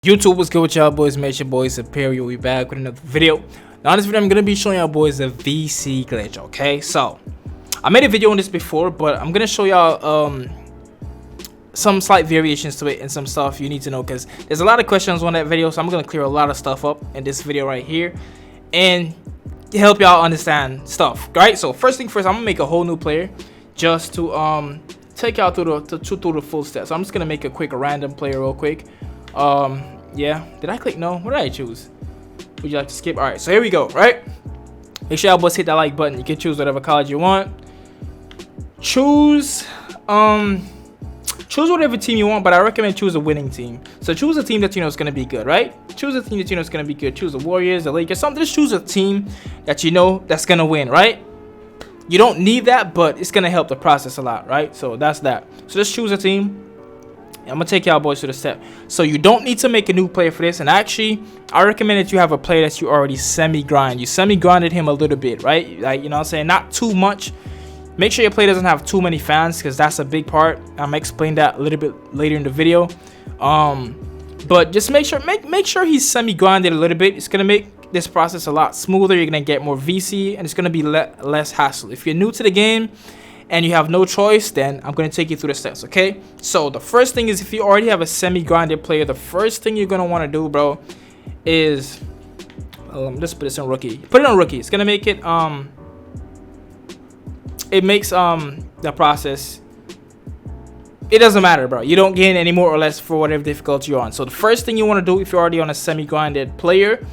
YouTube, what's good with y'all boys? It's your boy Superior. We back with another video. Now in this video I'm gonna be showing y'all boys a VC glitch. Okay, so I made a video on this before, but I'm gonna show y'all some slight variations to it and some stuff you need to know, because there's a lot of questions on that video. So I'm gonna clear a lot of stuff up in this video right here and help y'all understand stuff. Right, so first thing first, I'm gonna make a whole new player just to take y'all through the full steps. So I'm just gonna make a quick random player real quick. Yeah, did I click no? What did I choose? Would you like to skip? All right, so here we go. Right, make sure y'all boys hit that like button. You can choose whatever college you want. Choose whatever team you want, but I recommend choose a winning team. So choose a team that you know is going to be good. Right, choose a team that you know is going to be good. Choose the Warriors, the Lakers, something. Just choose a team that you know that's going to win. Right, you don't need that, but it's going to help the process a lot. Right, so that's that. So just choose a team. I'm gonna take y'all boys to the step. So you don't need to make a new player for this, and actually I recommend that you have a player that you already semi-grind. You semi-grinded him a little bit, right? Like, you know what I'm saying, not too much. Make sure your player doesn't have too many fans, because that's a big part. I'm gonna explain that a little bit later in the video. But just make sure he's semi-grinded a little bit. It's gonna make this process a lot smoother. You're gonna get more VC, and it's gonna be less hassle. If you're new to the game and you have no choice, then I'm going to take you through the steps. Okay, so the first thing is, if you already have a semi-grinded player, the first thing you're going to want to do, bro, is let's put this in rookie. Put it on rookie. It's going to make it it makes the process, it doesn't matter, bro. You don't gain any more or less for whatever difficulty you're on. So the first thing you want to do, if you're already on a semi-grinded player,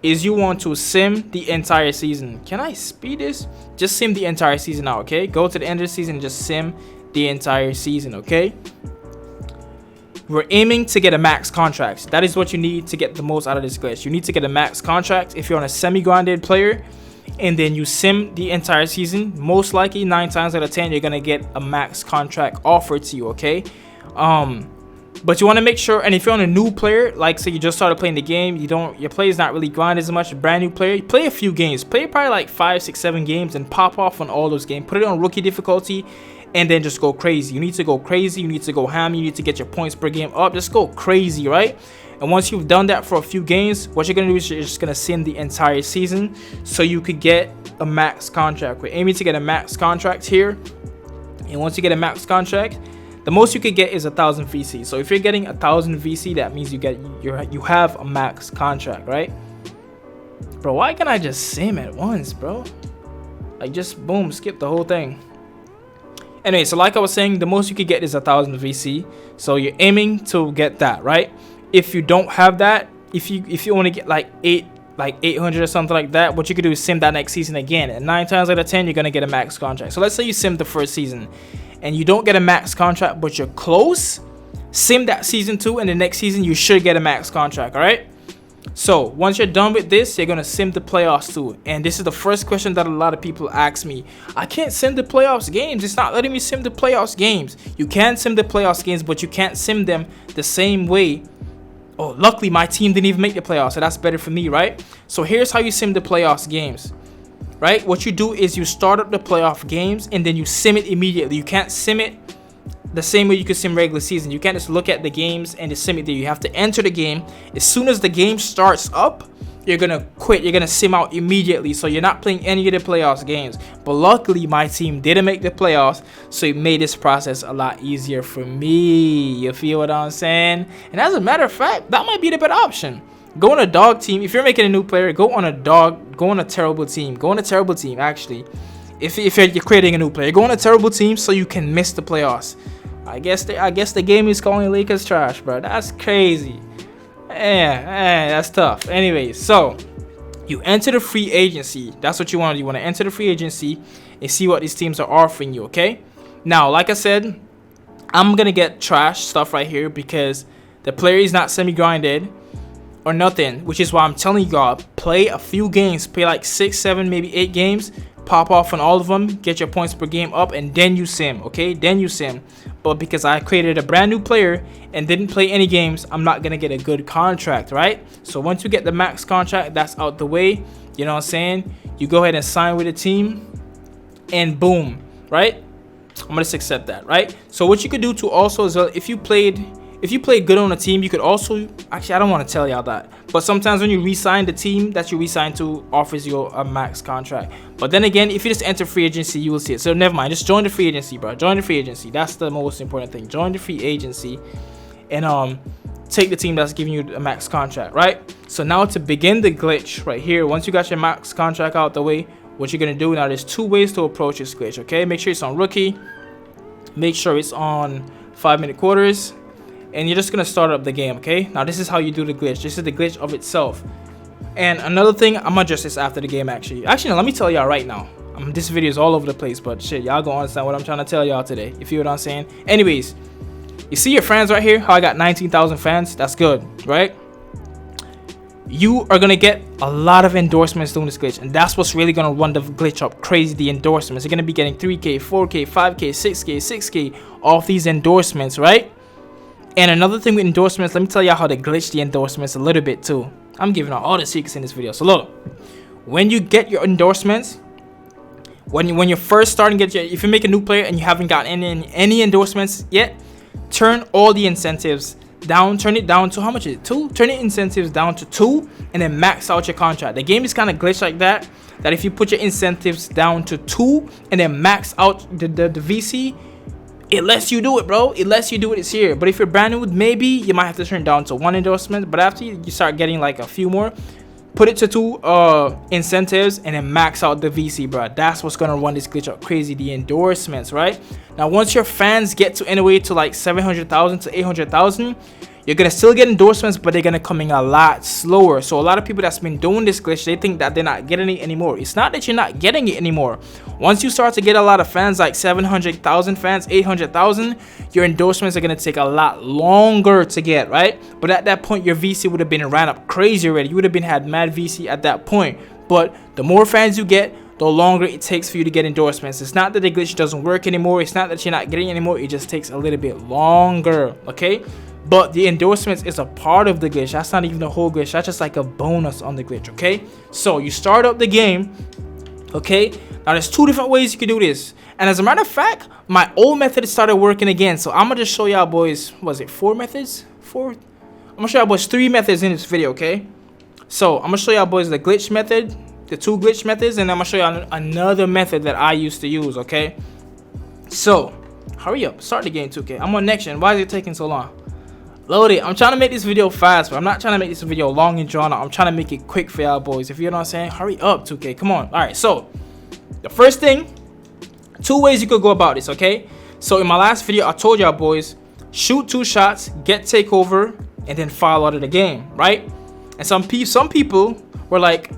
is you want to sim the entire season. Can I speed this? Just sim the entire season now. Okay, go to the end of the season, just sim the entire season. Okay, we're aiming to get a max contract. That is what you need to get the most out of this glitch. You need to get a max contract if you're on a semi-grinded player, and then you sim the entire season. Most likely 9 times out of 10 you're gonna get a max contract offered to you. Okay, but you want to make sure, and if you're on a new player, like say you just started playing the game, your play is not really grind as much, a brand new player, play a few games, play probably like 5, 6, 7 games, and pop off on all those games. Put it on rookie difficulty, and then just go crazy. You need to go crazy, you need to go ham, you need to get your points per game up. Just go crazy, right? And once you've done that for a few games, what you're gonna do is you're just gonna sim the entire season so you could get a max contract. We're aiming to get a max contract here, and once you get a max contract, the most you could get is 1,000 VC. So if you're getting 1,000 VC, that means you have a max contract, right? Bro, why can't I just sim at once, bro? Like, just boom, skip the whole thing. Anyway, so like I was saying, the most you could get is 1,000 VC. So you're aiming to get that, right? If you don't have that, if you want to get like 800 or something like that, what you could do is sim that next season again, and 9 times out of 10 you're gonna get a max contract. So let's say you sim the first season and you don't get a max contract, but you're close, sim that season 2, and the next season you should get a max contract. All right, so once you're done with this, you're gonna sim the playoffs too. And this is the first question that a lot of people ask me. I can't sim the playoffs games, it's not letting me sim the playoffs games. You can sim the playoffs games, but you can't sim them the same way. Oh, luckily my team didn't even make the playoffs, so that's better for me, right? So here's how you sim the playoffs games. Right, what you do is you start up the playoff games and then you sim it immediately. You can't sim it the same way you could sim regular season. You can't just look at the games and just sim it there. You have to enter the game. As soon as the game starts up, you're gonna quit. You're gonna sim out immediately, so you're not playing any of the playoffs games. But luckily my team didn't make the playoffs, so it made this process a lot easier for me. You feel what I'm saying? And as a matter of fact, that might be the better option. Go on a dog team. If you're making a new player, go on a terrible team. Go on a terrible team, actually. If you're creating a new player, go on a terrible team so you can miss the playoffs. I guess the game is calling Lakers trash, bro. That's crazy. That's tough. Anyways, so you enter the free agency. That's what you want to do. You want to enter the free agency and see what these teams are offering you, okay? Now, like I said, I'm going to get trash stuff right here because the player is not semi-grinded or nothing, which is why I'm telling you all, play a few games, play like 6, 7, maybe 8 games, pop off on all of them, get your points per game up, and then you sim. Okay, then you sim. But because I created a brand new player and didn't play any games, I'm not gonna get a good contract, right? So once you get the max contract, that's out the way, you know what I'm saying, you go ahead and sign with a team and boom, right? I'm gonna just accept that, right? So what you could do to also as well, if you played if you play good on a team, you could also, actually I don't want to tell y'all that, but sometimes when you re-sign, the team that you re-sign to offers you a max contract. But then again, if you just enter free agency, you will see it. So never mind, just join the free agency, bro. Join the free agency. That's the most important thing. Join the free agency and take the team that's giving you a max contract, right? So now to begin the glitch right here, once you got your max contract out the way, what you're gonna do now, there's 2 ways to approach this glitch, okay? Make sure it's on rookie, make sure it's on 5-minute quarters, and you're just gonna start up the game, okay? Now this is how you do the glitch. This is the glitch of itself. And another thing, I'm gonna adjust this after the game actually. Actually, no, let me tell y'all right now. This video is all over the place, but shit, y'all gonna understand what I'm trying to tell y'all today. You feel what I'm saying? Anyways, you see your fans right here? How I got 19,000 fans? That's good, right? You are gonna get a lot of endorsements doing this glitch, and that's what's really gonna run the glitch up crazy. The endorsements, you're gonna be getting 3K, 4K, 5K, 6K, 6K off these endorsements, right? And another thing with endorsements, let me tell y'all how to glitch the endorsements a little bit too. I'm giving out all the secrets in this video. So look, when you get your endorsements, when you're first starting to get your, if you make a new player and you haven't gotten any endorsements yet, turn all the incentives down. Turn it down to, how much is it? 2? Turn the incentives down to 2 and then max out your contract. The game is kind of glitched like that, that if you put your incentives down to 2 and then max out the VC, it lets you do it, bro. It lets you do it. It's here. But if you're brand new, maybe you might have to turn it down to 1 endorsement. But after you start getting like a few more, put it to 2 incentives and then max out the VC, bro. That's what's gonna run this glitch up crazy. The endorsements, right? Now, once your fans get to anyway to like 700,000 to 800,000, you're gonna still get endorsements, but they're gonna come in a lot slower. So a lot of people that's been doing this glitch, they think that they're not getting it anymore. It's not that you're not getting it anymore. Once you start to get a lot of fans, like 700,000 fans, 800,000, your endorsements are gonna take a lot longer to get, right? But at that point, your VC would have been ran up crazy already. You would have been had mad VC at that point. But the more fans you get, the longer it takes for you to get endorsements. It's not that the glitch doesn't work anymore. It's not that you're not getting it anymore. It just takes a little bit longer, okay? But the endorsements is a part of the glitch. That's not even the whole glitch. That's just like a bonus on the glitch, okay? So you start up the game, okay? Now there's 2 different ways you can do this. And as a matter of fact, my old method started working again. So I'm gonna just show y'all boys, was it 4 methods? 4? I'm gonna show y'all boys 3 methods in this video, okay? So I'm gonna show y'all boys the glitch method, the 2 glitch methods, and I'm gonna show y'all another method that I used to use, okay? So hurry up, start the game 2K. I'm on next gen. Why is it taking so long? Load it. I'm trying to make this video fast, but I'm not trying to make this video long and drawn out. I'm trying to make it quick for y'all boys. If you know what I'm saying, hurry up 2K. Come on. All right, so the first thing, 2 ways you could go about this, okay? So in my last video, I told y'all boys, shoot 2 shots, get takeover, and then foul out of the game, right? And some people were like,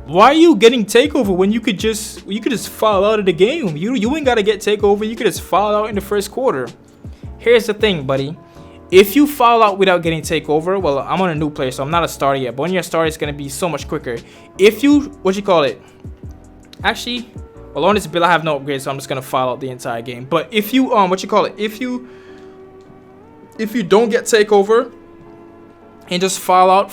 why are you getting takeover when you could just foul out of the game? You ain't gotta get takeover. You could just foul out in the first quarter. Here's the thing, buddy. If you foul out without getting takeover, well, I'm on a new player, so I'm not a starter yet. But when you're a starter, it's gonna be so much quicker. If you, actually, well, on this build, I have no upgrades, so I'm just gonna foul out the entire game. But if you, if you don't get takeover and just foul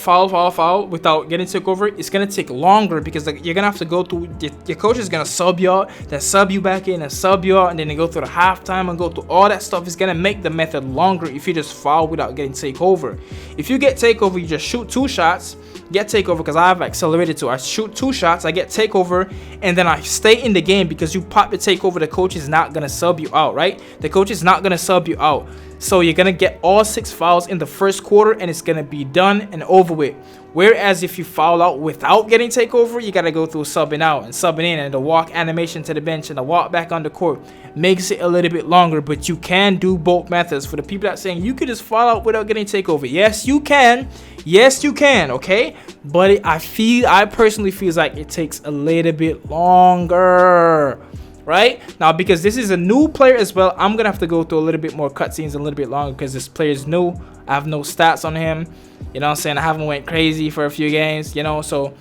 without getting takeover, it's gonna take longer because you're gonna have to go through, your coach is gonna sub you out, then sub you back in and sub you out, and then they go through the halftime and go through all that stuff. It's gonna make the method longer if you just foul without getting takeover. If you get takeover, you just shoot 2 shots, get takeover, because I have accelerated to. I shoot 2 shots, I get takeover, and then I stay in the game because you pop the takeover, the coach is not gonna sub you out, right? The coach is not gonna sub you out. So you're gonna get all 6 fouls in the first quarter, and it's gonna be done and over with. Whereas if you foul out without getting takeover, you gotta go through subbing out and subbing in, and the walk animation to the bench and the walk back on the court makes it a little bit longer. But you can do both methods. For the people that saying you could just foul out without getting takeover, yes you can, okay? But I personally feel like it takes a little bit longer. Right now, because this is a new player as well, I'm gonna have to go through a little bit more cutscenes, a little bit longer, because this player is new. I have no stats on him, you know what I'm saying? I haven't went crazy for a few games, you know, so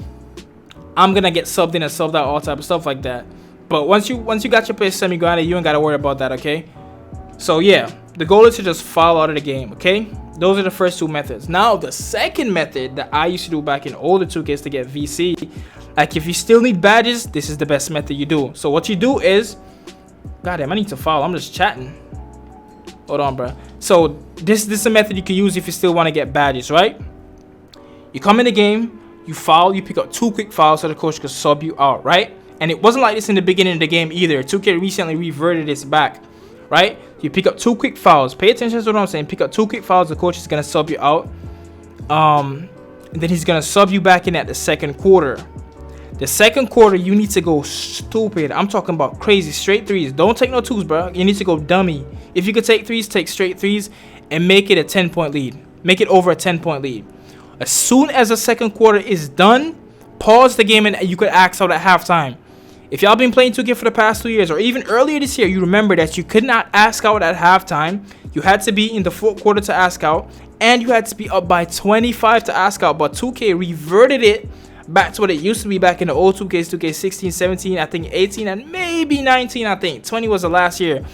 I'm gonna get subbed in and subbed out, all type of stuff like that. But once you got your player semi-grounded, you ain't gotta worry about that, okay? So yeah, the goal is to just foul out of the game, okay? Those are the first 2 methods. Now the second method that I used to do back in older 2Ks to get VC, like if you still need badges, this is the best method you do. So what you do is, goddamn, I need to foul. I'm just chatting. Hold on, bro. So this is a method you can use if you still want to get badges, right? You come in the game, you foul, you pick up 2 quick fouls so the coach can sub you out, right? And it wasn't like this in the beginning of the game either. 2K recently reverted this back, right? You pick up 2 quick fouls. Pay attention to what I'm saying. Pick up 2 quick fouls. The coach is gonna sub you out. And then he's gonna sub you back in at the second quarter. The second quarter, you need to go stupid. I'm talking about crazy straight threes. Don't take no twos, bro. You need to go dummy. If you could take threes, take straight threes and make it a 10-point lead. Make it over a 10-point lead. As soon as the second quarter is done, pause the game and you could ask out at halftime. If y'all been playing 2K for the past 2 years or even earlier this year, you remember that you could not ask out at halftime. You had to be in the fourth quarter to ask out, and you had to be up by 25 to ask out. But 2K reverted it back to what it used to be back in the old 2Ks, 2K16, 17, I think 18, and maybe 19, I think. 20 was the last year.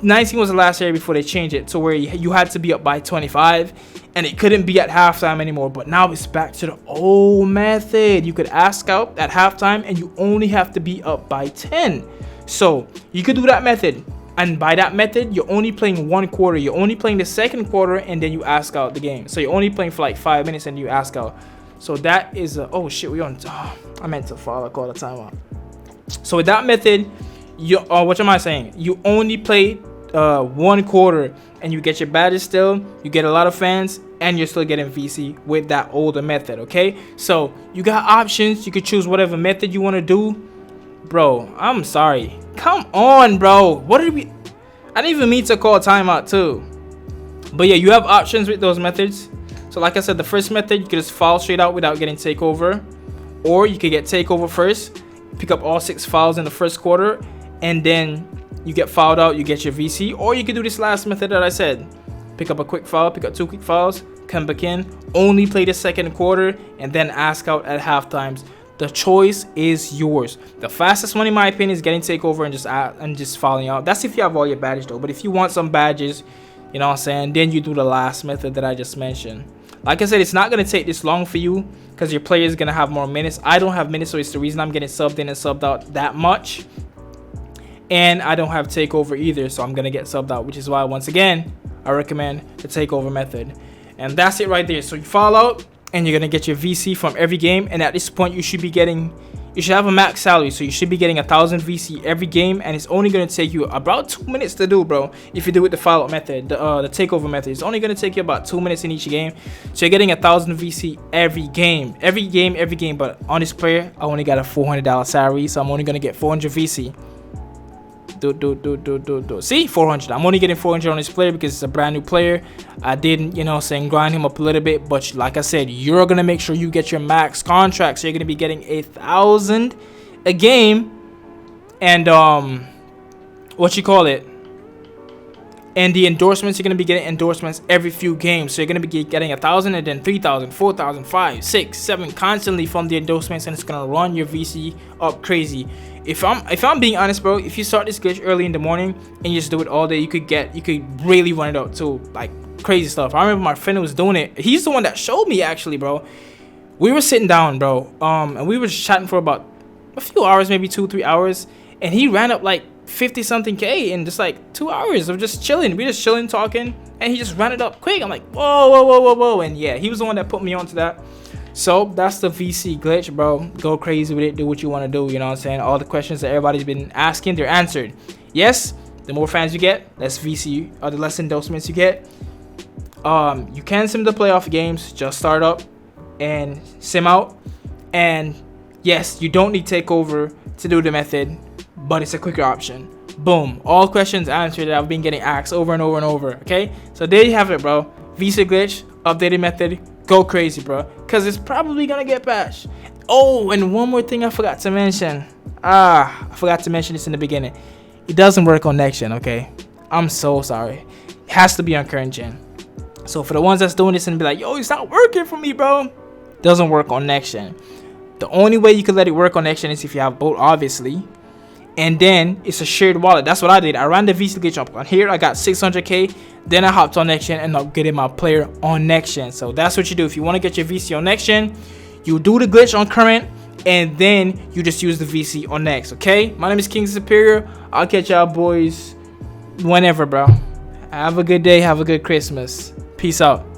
19 was the last year before they changed it to where you had to be up by 25 and it couldn't be at halftime anymore. But now it's back to the old method. You could ask out at halftime and you only have to be up by 10. So you could do that method, and by that method you're only playing 1 quarter. You're only playing the second quarter and then you ask out the game. So you're only playing for like 5 minutes and you ask out. So that is a, oh shit, we on, I meant to follow, call the timeout. So with that method, what am I saying? You only play 1 quarter and you get your badges still, you get a lot of fans, and you're still getting VC with that older method, okay? So you got options. You could choose whatever method you want to do. Bro, I'm sorry. Come on, bro. What did we... I didn't even mean to call timeout too. But yeah, you have options with those methods. So like I said, the first method, you could just foul straight out without getting takeover. Or you could get takeover first, pick up all 6 fouls in the first quarter, and then you get fouled out, you get your VC. Or you could do this last method that I said. Pick up a quick foul, pick up 2 quick fouls, come back in, only play the second quarter, and then ask out at halftimes. The choice is yours. The fastest one in my opinion is getting takeover and just fouling out. That's if you have all your badges though. But if you want some badges, you know what I'm saying, then you do the last method that I just mentioned. Like I said, it's not going to take this long for you because your player is going to have more minutes. I don't have minutes, so it's the reason I'm getting subbed in and subbed out that much. And I don't have takeover either, so I'm going to get subbed out, which is why, once again, I recommend the takeover method. And that's it right there. So you fall out and you're going to get your VC from every game. And at this point, you should have a max salary. So you should be getting 1,000 VC every game. And it's only going to take you about 2 minutes to do, bro. If you do it the follow-up method, the takeover method, it's only going to take you about 2 minutes in each game. So you're getting 1,000 VC every game. Every game. But on this player, I only got a $400 salary. So I'm only going to get 400 VC. See, 400. I'm only getting 400 on this player because it's a brand new player. I didn't, you know, grind him up a little bit, but like I said, you're gonna make sure you get your max contract, so you're gonna be getting 1,000 a game, and what you call it, and the endorsements, you're gonna be getting endorsements every few games, so you're gonna be getting 1,000 and then 3,000, 4,000, 5, 6, 7 constantly from the endorsements, and it's gonna run your VC up crazy. If I'm being honest, bro, if you start this glitch early in the morning and you just do it all day, you could really run it up to like crazy stuff. I remember my friend was doing it. He's the one that showed me actually, bro. We were sitting down, bro, and we were just chatting for about a few hours, maybe 2-3 hours, and he ran up like 50 something K in just like 2 hours of just chilling. We just chilling, talking, and he just ran it up quick. I'm like, whoa, and yeah, he was the one that put me onto that. So that's the VC glitch, bro. Go crazy with it. Do what you want to do. You know what I'm saying? All the questions that everybody's been asking, they're answered. Yes, the more fans you get, less VC, or the less endorsements you get. You can sim the playoff games. Just start up and sim out. And yes, you don't need takeover to do the method, but it's a quicker option. Boom. All questions answered that I've been getting asked over and over and over. Okay? So there you have it, bro. VC glitch, updated method. Go crazy, bro, because it's probably gonna get patched. Oh, and one more thing I forgot to mention. I forgot to mention this in the beginning. It doesn't work on next gen, okay? I'm so sorry. It has to be on current gen. So for the ones that's doing this and be like, yo, it's not working for me, bro. Doesn't work on next gen. The only way you can let it work on next gen is if you have both, obviously. And then it's a shared wallet. That's what I did. I ran the VC glitch up on here. I got 600K. Then I hopped on next gen and I'm getting my player on next gen. So that's what you do. If you want to get your VC on next gen, you do the glitch on current, and then you just use the VC on next. Okay? My name is KingSuperior. I'll catch y'all boys whenever, bro. Have a good day. Have a good Christmas. Peace out.